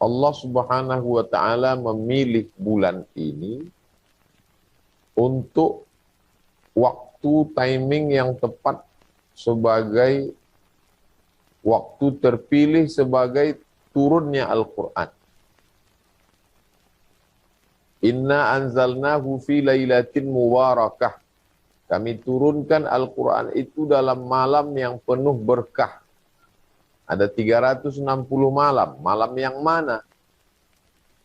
Allah Subhanahu wa Ta'ala memilih bulan ini untuk waktu timing yang tepat sebagai waktu terpilih sebagai turunnya Al-Quran. Inna anzalnahu fi lailatin mubarakah. Kami turunkan Al-Quran itu dalam malam yang penuh berkah. Ada 360 malam. Malam yang mana?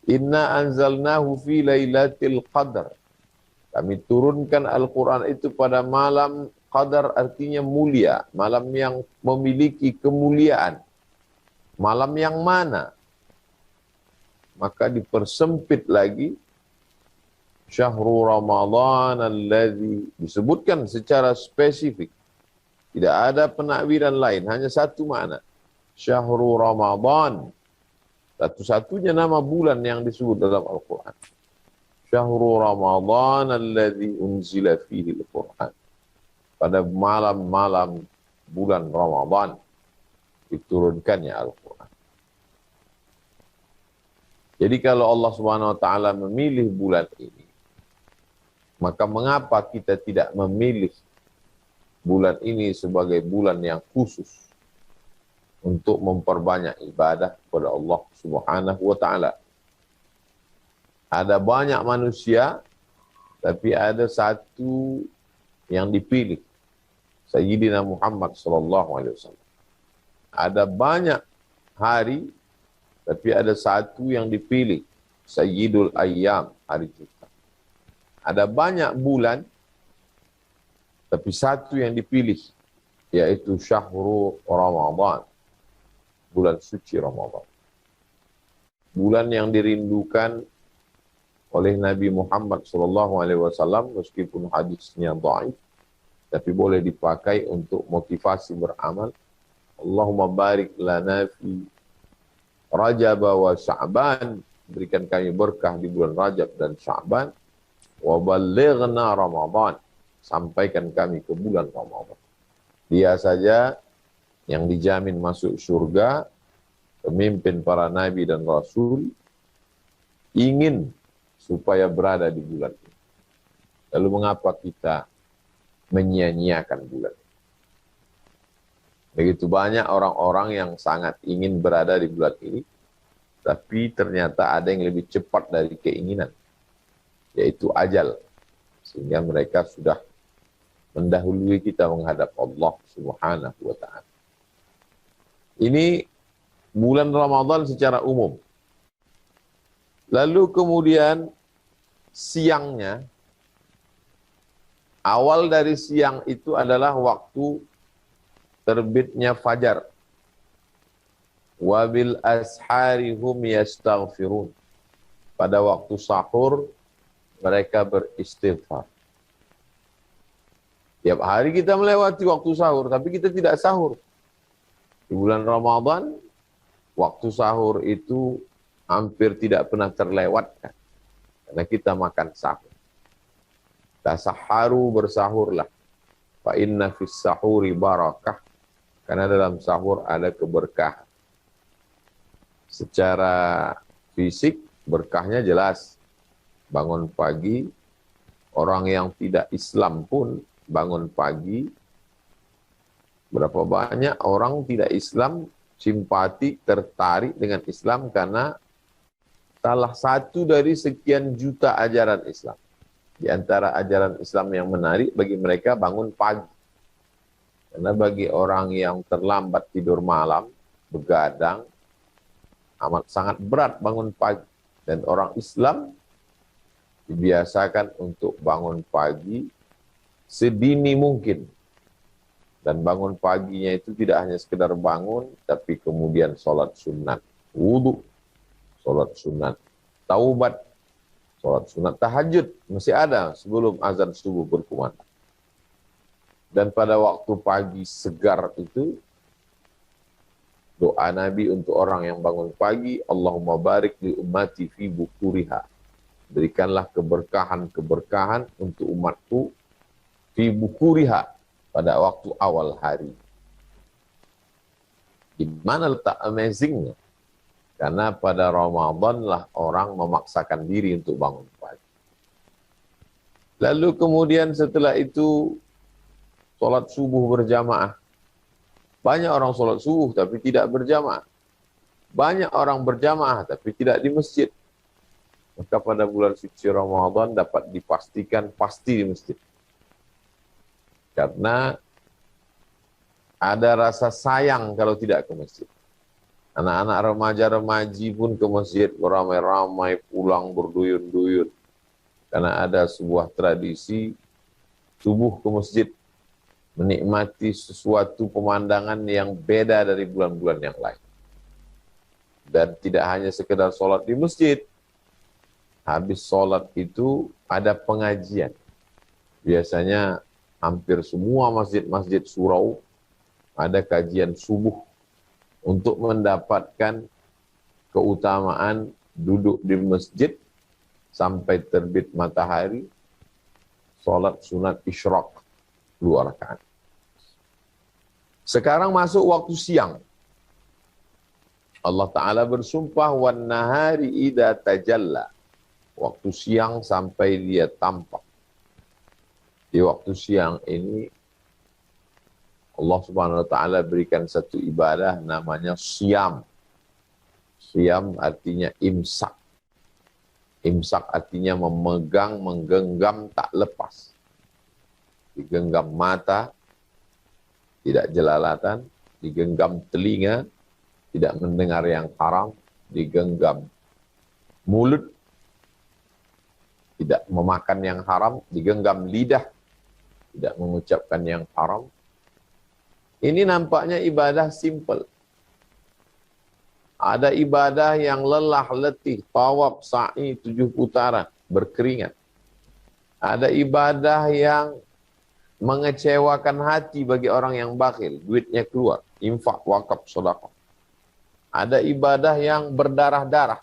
Inna anzalnahu fi lailatul qadar. Kami turunkan Al-Quran itu pada malam qadar, artinya mulia. Malam yang memiliki kemuliaan. Malam yang mana? Maka dipersempit lagi. Syahrul Ramadan alladzi, disebutkan secara spesifik. Tidak ada penakwiran lain, hanya satu makna. Syahrul Ramadan. Satu-satunya nama bulan yang disebut dalam Al-Quran. Syahrul Ramadan alladzi unzila fihi Al-Quran. Pada malam-malam bulan Ramadan diturunkannya Al-Quran. Jadi kalau Allah Subhanahu wa Ta'ala memilih bulan ini, maka mengapa kita tidak memilih bulan ini sebagai bulan yang khusus untuk memperbanyak ibadah kepada Allah Subhanahu wa Ta'ala? Ada banyak manusia, tapi ada satu yang dipilih, Sayyidina Muhammad sallallahu alaihi wasallam. Ada banyak hari, tapi ada satu yang dipilih, Sayyidul Ayyam, hari kita. Ada banyak bulan, tapi satu yang dipilih, yaitu Syahrul Ramadan, bulan suci Ramadan. Bulan yang dirindukan oleh Nabi Muhammad SAW, meskipun hadisnya dhaif, tapi boleh dipakai untuk motivasi beramal. Allahumma barik lana fi Rajab wa Sya'ban, berikan kami berkah di bulan Rajab dan Sya'ban. Wa ballighna Ramadan, sampaikan kami ke bulan Ramadan. Dia saja yang dijamin masuk surga, pemimpin para nabi dan rasul, ingin supaya berada di bulan ini. Lalu mengapa kita menyia-nyiakan bulan ini? Begitu banyak orang-orang yang sangat ingin berada di bulan ini, tapi ternyata ada yang lebih cepat dari keinginan, yaitu ajal. Sehingga mereka sudah mendahului kita menghadap Allah Subhanahu wa Ta'ala. Ini bulan Ramadan secara umum. Lalu kemudian siangnya, awal dari siang itu adalah waktu terbitnya fajar. Wabil ashari hum yastaghfirun. Pada waktu sahur mereka beristighfar. Tiap hari kita melewati waktu sahur, tapi kita tidak sahur. Di bulan Ramadan, waktu sahur itu hampir tidak pernah terlewatkan. Karena kita makan sahur. Tasaharu, bersahurlah. Fa inna fis sahuri barakah. Karena dalam sahur ada keberkahan. Secara fisik, berkahnya jelas. Bangun pagi, orang yang tidak Islam pun bangun pagi. Berapa banyak orang tidak Islam simpati, tertarik dengan Islam karena salah satu dari sekian juta ajaran Islam. Di antara ajaran Islam yang menarik bagi mereka bangun pagi. Karena bagi orang yang terlambat tidur malam, begadang, amat sangat berat bangun pagi. Dan orang Islam dibiasakan untuk bangun pagi sedini mungkin. Dan bangun paginya itu tidak hanya sekedar bangun, tapi kemudian sholat sunat, wudu, sholat sunat, taubat, sholat sunat tahajud, masih ada sebelum azan subuh berkumandang. Dan pada waktu pagi segar itu, doa Nabi untuk orang yang bangun pagi, Allahumma barik li ummati fi bukuriha. Berikanlah keberkahan-keberkahan untuk umatku fi bukuriha, pada waktu awal hari. Di mana letak amazingnya? Karena pada Ramadan lah orang memaksakan diri untuk bangun pagi. Lalu kemudian setelah itu sholat subuh berjamaah. Banyak orang sholat subuh tapi tidak berjamaah. Banyak orang berjamaah tapi tidak di masjid. Maka pada bulan suci Ramadan dapat dipastikan pasti di masjid. Karena ada rasa sayang kalau tidak ke masjid. Anak-anak remaja-remaji pun ke masjid beramai-ramai pulang berduyun-duyun. Karena ada sebuah tradisi subuh ke masjid. Menikmati sesuatu pemandangan yang beda dari bulan-bulan yang lain. Dan tidak hanya sekedar sholat di masjid. Habis sholat itu ada pengajian. Biasanya hampir semua masjid-masjid surau ada kajian subuh untuk mendapatkan keutamaan duduk di masjid sampai terbit matahari, sholat sunat isyraq 2 rakaat. Sekarang masuk waktu siang. Allah Ta'ala bersumpah, wan nahari idza tajalla. Waktu siang sampai dia tampak. Di waktu siang ini Allah Subhanahu wa Ta'ala berikan satu ibadah namanya siam. Siam artinya imsak. Imsak artinya memegang, menggenggam, tak lepas. Digenggam mata, tidak jelalatan. Digenggam telinga, tidak mendengar yang haram. Digenggam mulut, tidak memakan yang haram. Digenggam lidah, tidak mengucapkan yang haram. Ini nampaknya ibadah simple. Ada ibadah yang lelah, letih, tawaf, sa'i, 7 putaran, berkeringat. Ada ibadah yang mengecewakan hati bagi orang yang bakhil, duitnya keluar, infak, wakaf, sedekah. Ada ibadah yang berdarah-darah,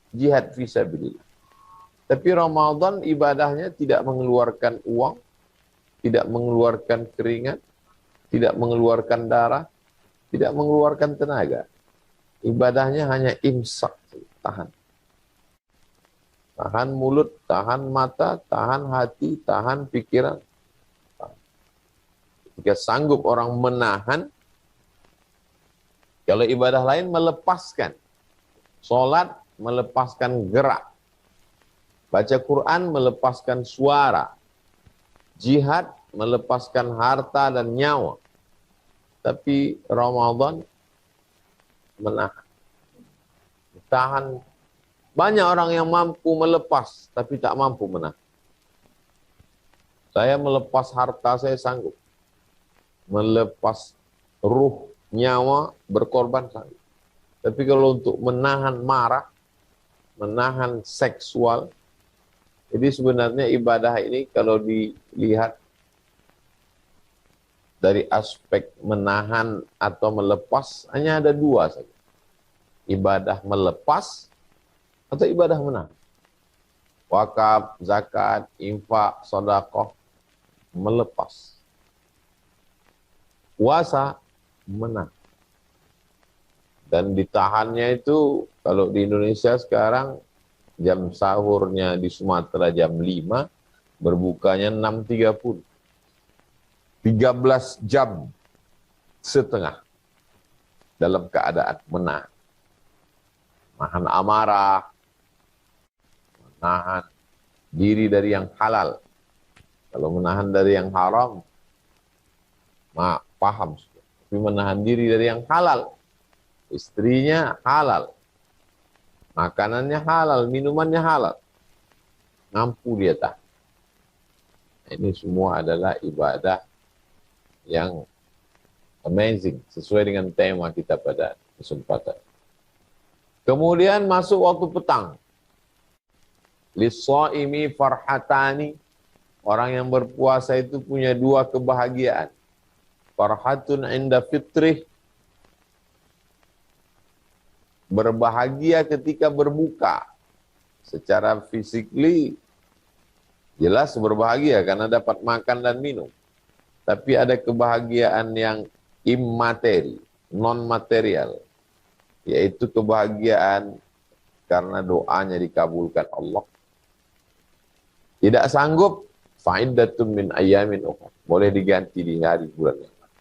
jihad fisabilillah. Tapi Ramadan ibadahnya tidak mengeluarkan uang, tidak mengeluarkan keringat, tidak mengeluarkan darah, tidak mengeluarkan tenaga. Ibadahnya hanya imsak, tahan. Tahan mulut, tahan mata, tahan hati, tahan pikiran. Jika sanggup orang menahan, kalau ibadah lain melepaskan. Sholat melepaskan gerak. Baca Quran melepaskan suara. Jihad melepaskan harta dan nyawa. Tapi Ramadan menahan. Tahan. Banyak orang yang mampu melepas, tapi tak mampu menahan. Saya melepas harta, saya sanggup. Melepas ruh, nyawa, berkorban sanggup. Tapi kalau untuk menahan marah, menahan seksual, jadi sebenarnya ibadah ini kalau dilihat dari aspek menahan atau melepas, hanya ada 2 saja. Ibadah melepas atau ibadah menahan. Wakaf, zakat, infak, sedekah, melepas. Puasa, menahan. Dan ditahannya itu, kalau di Indonesia sekarang, jam sahurnya di Sumatera jam 5, berbukanya 6.30. 13 jam setengah dalam keadaan menahan. Menahan amarah, menahan diri dari yang halal. Kalau menahan dari yang haram, paham. Tapi menahan diri dari yang halal. Istrinya halal. Makanannya halal, minumannya halal. Mampu dia tak. Ini semua adalah ibadah yang amazing, sesuai dengan tema kita pada kesempatan. Kemudian masuk waktu petang. Lis-shaimi farhatani. Orang yang berpuasa itu punya 2 kebahagiaan. Farhatun inda fitrih. Berbahagia ketika berbuka. Secara physically jelas berbahagia karena dapat makan dan minum. Tapi ada kebahagiaan yang immateri, non-material. yaitu kebahagiaan karena doanya dikabulkan Allah. Tidak sanggup, fa'iddatun min ayyamin ukhra. Boleh diganti di hari bulan yang lain.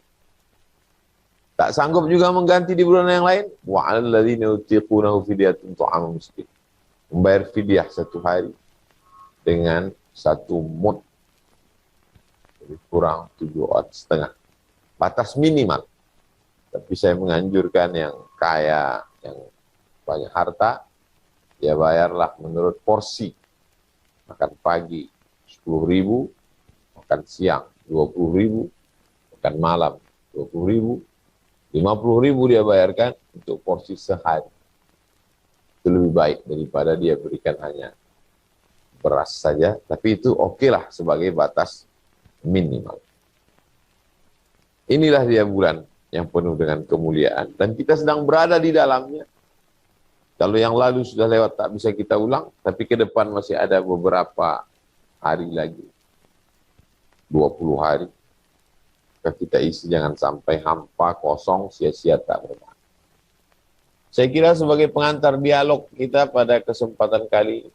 Tak sanggup juga mengganti di bulan yang lain, wa 'alal ladzina yutiqunahu fidyatun ta'amu miskin. Membayar fidyah satu hari dengan 1 mud. Jadi kurang 7,5. Batas minimal. Tapi saya menganjurkan yang kaya, yang banyak harta, ya bayarlah menurut porsi. Makan pagi 10.000, makan siang 20.000, makan malam 20.000, 50.000 dia bayarkan untuk porsi sehari. Itu lebih baik daripada dia berikan hanya beras saja, tapi itu oke lah sebagai batas minimal. Inilah dia bulan yang penuh dengan kemuliaan, dan kita sedang berada di dalamnya. Kalau yang lalu sudah lewat tak bisa kita ulang, tapi ke depan masih ada beberapa hari lagi. 20 hari. Kita isi jangan sampai hampa, kosong, sia-sia tak bermakna. Saya kira sebagai pengantar dialog kita pada kesempatan kali ini,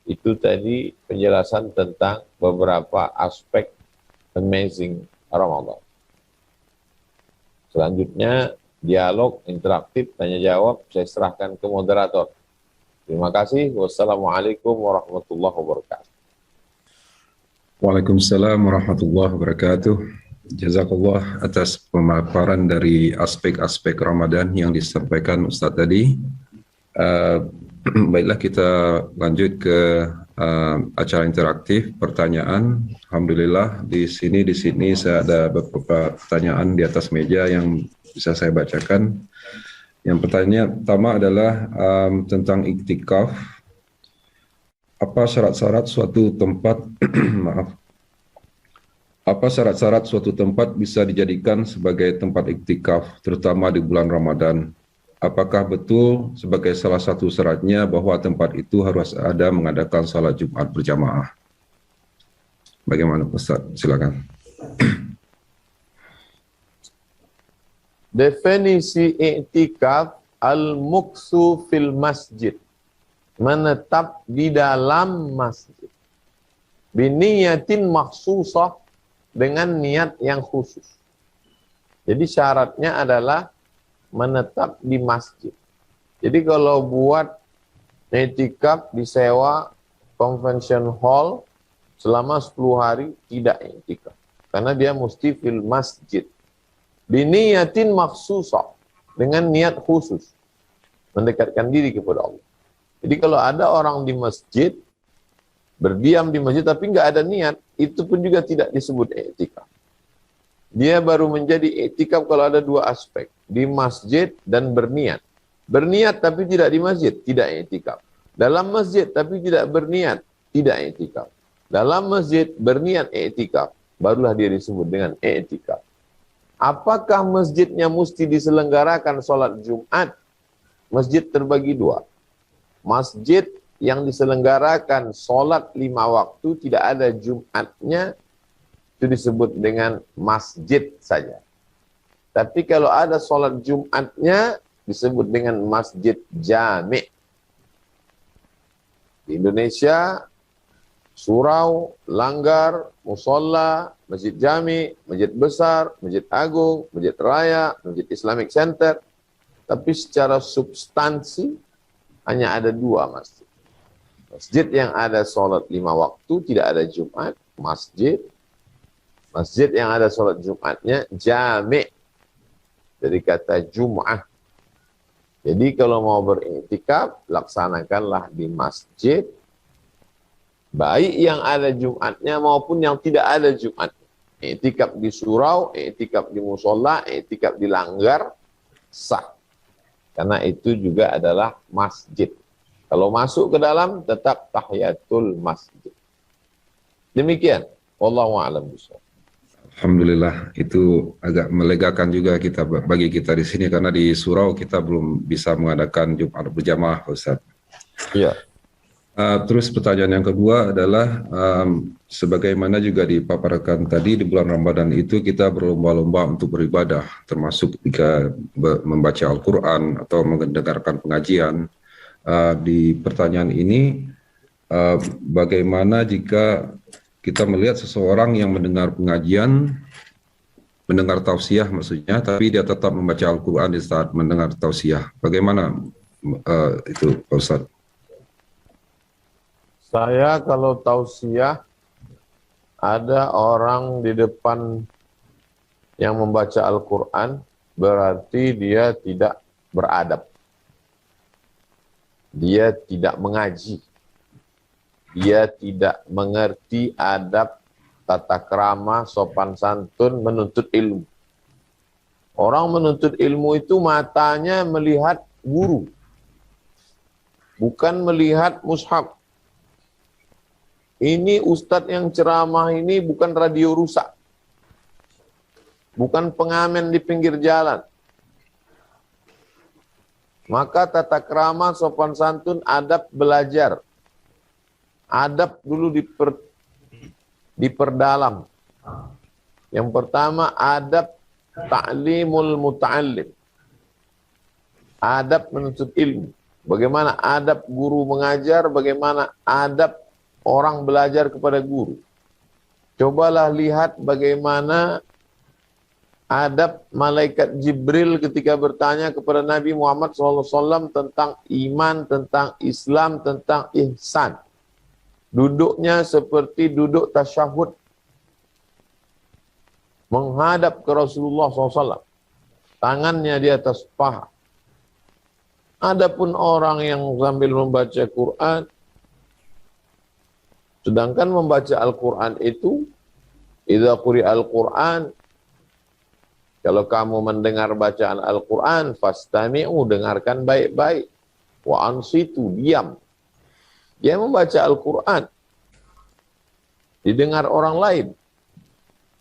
itu tadi penjelasan tentang beberapa aspek amazing Ramadan. Selanjutnya, dialog interaktif, tanya jawab, saya serahkan ke moderator. Terima kasih. Wassalamualaikum warahmatullahi wabarakatuh. Waalaikumsalam warahmatullahi wabarakatuh. Jazakallah atas pemaparan dari aspek-aspek Ramadan yang disampaikan Ustadz tadi. Baiklah, kita lanjut ke acara interaktif pertanyaan. Alhamdulillah di sini saya ada beberapa pertanyaan di atas meja yang bisa saya bacakan. Yang pertanyaan pertama adalah tentang iktikaf. Apa syarat-syarat suatu tempat apa syarat-syarat suatu tempat bisa dijadikan sebagai tempat iktikaf, terutama di bulan Ramadan? Apakah betul sebagai salah satu syaratnya bahwa tempat itu harus ada mengadakan salat Jumat berjamaah? Bagaimana Ustaz? Silakan. Definisi i'tikaf al-muksu fil masjid. Menetap di dalam masjid. Biniyatin makhsusah, dengan niat yang khusus. Jadi syaratnya adalah menetap di masjid. Jadi kalau buat i'tikaf disewa convention hall selama 10 hari, tidak i'tikaf. Karena dia mesti fil masjid. Biniyatin makhsusah, dengan niat khusus. Mendekatkan diri kepada Allah. Jadi kalau ada orang di masjid, berdiam di masjid tapi nggak ada niat, itu pun juga tidak disebut i'tikaf. Dia baru menjadi i'tikaf kalau ada 2 aspek, di masjid dan berniat. Berniat tapi tidak di masjid, tidak i'tikaf. Dalam masjid tapi tidak berniat, tidak i'tikaf. Dalam masjid berniat i'tikaf, barulah dia disebut dengan i'tikaf. Apakah masjidnya mesti diselenggarakan sholat Jumat? Masjid terbagi 2. Masjid yang diselenggarakan sholat 5 waktu, tidak ada Jumatnya, itu disebut dengan masjid saja. Tapi kalau ada sholat Jumatnya, disebut dengan masjid jami'. Di Indonesia, surau, langgar, musola, masjid jami', masjid besar, masjid agung, masjid raya, masjid Islamic Center. Tapi secara substansi, hanya ada 2 masjid. Masjid yang ada sholat 5 waktu, tidak ada Jumat, masjid. Masjid yang ada sholat Jumatnya, jami'. Dari kata Jum'ah. Jadi kalau mau beriktikaf, laksanakanlah di masjid. Baik yang ada Jumatnya maupun yang tidak ada Jumatnya. Iktikaf di surau, iktikaf di musola, iktikaf di langgar, sah. Karena itu juga adalah masjid. Kalau masuk ke dalam, tetap tahiyatul masjid. Demikian. Wallahu a'lam bishawab. Alhamdulillah, itu agak melegakan juga kita bagi kita di sini, karena di surau kita belum bisa mengadakan Jumat berjamaah, Ustaz. Iya. Terus pertanyaan yang kedua adalah sebagaimana juga dipaparkan tadi di bulan Ramadan itu kita berlomba-lomba untuk beribadah, termasuk ketika membaca Al-Quran atau mendengarkan pengajian. Di pertanyaan ini, bagaimana jika kita melihat seseorang yang mendengar pengajian, mendengar tausiah maksudnya, tapi dia tetap membaca Al-Quran di saat mendengar tausiah. Bagaimana itu, Pak Ustadz? Saya kalau tausiah, ada orang di depan yang membaca Al-Quran, berarti dia tidak beradab. Dia tidak mengaji. Dia tidak mengerti adab, tata krama, sopan santun, menuntut ilmu. Orang menuntut ilmu itu matanya melihat guru, bukan melihat mushaf. Ini ustadz yang ceramah ini bukan radio rusak. Bukan pengamen di pinggir jalan. Maka tata krama, sopan santun, adab belajar. Adab dulu diperdalam. Yang pertama adab ta'limul muta'allim. Adab menuntut ilmu. Bagaimana adab guru mengajar, bagaimana adab orang belajar kepada guru. Cobalah lihat bagaimana adab malaikat Jibril ketika bertanya kepada Nabi Muhammad SAW tentang iman, tentang Islam, tentang ihsan. Duduknya seperti duduk tasyahud. Menghadap ke Rasulullah SAW. Tangannya di atas paha. Adapun orang yang sambil membaca Quran, sedangkan membaca Al-Quran itu, idza quri'al Quran, kalau kamu mendengar bacaan Al-Quran, fastami'u, dengarkan baik-baik. Wa ansitu, diam. Dia membaca Al-Quran, didengar orang lain,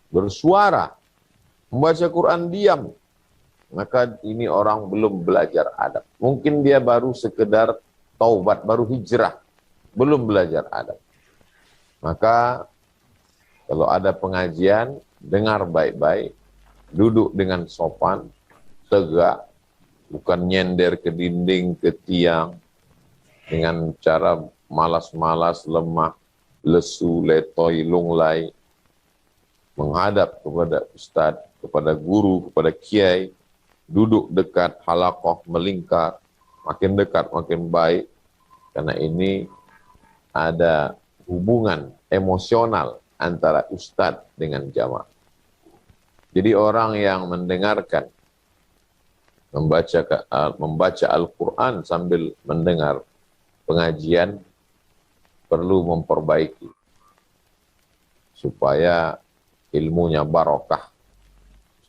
bersuara, membaca Quran diam, maka ini orang belum belajar adab. Mungkin dia baru sekedar taubat, baru hijrah, belum belajar adab. Maka kalau ada pengajian, dengar baik-baik, duduk dengan sopan, tegak, bukan nyender ke dinding, ke tiang, dengan cara malas-malas, lemah, lesu, letoy, lunglai, menghadap kepada ustadz, kepada guru, kepada kiai, duduk dekat, halaqah, melingkar, makin dekat, makin baik, karena ini ada hubungan emosional antara ustadz dengan jamaah. Jadi orang yang mendengarkan, membaca Al-Quran sambil mendengar pengajian perlu memperbaiki supaya ilmunya barokah,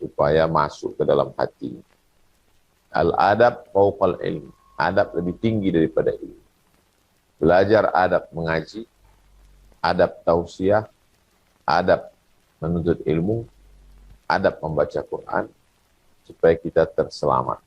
supaya masuk ke dalam hati. Al-adab fauqal ilm. Adab lebih tinggi daripada ilmu. Belajar adab mengaji, adab tausiah, adab menuntut ilmu, adab membaca Quran, supaya kita terselamat.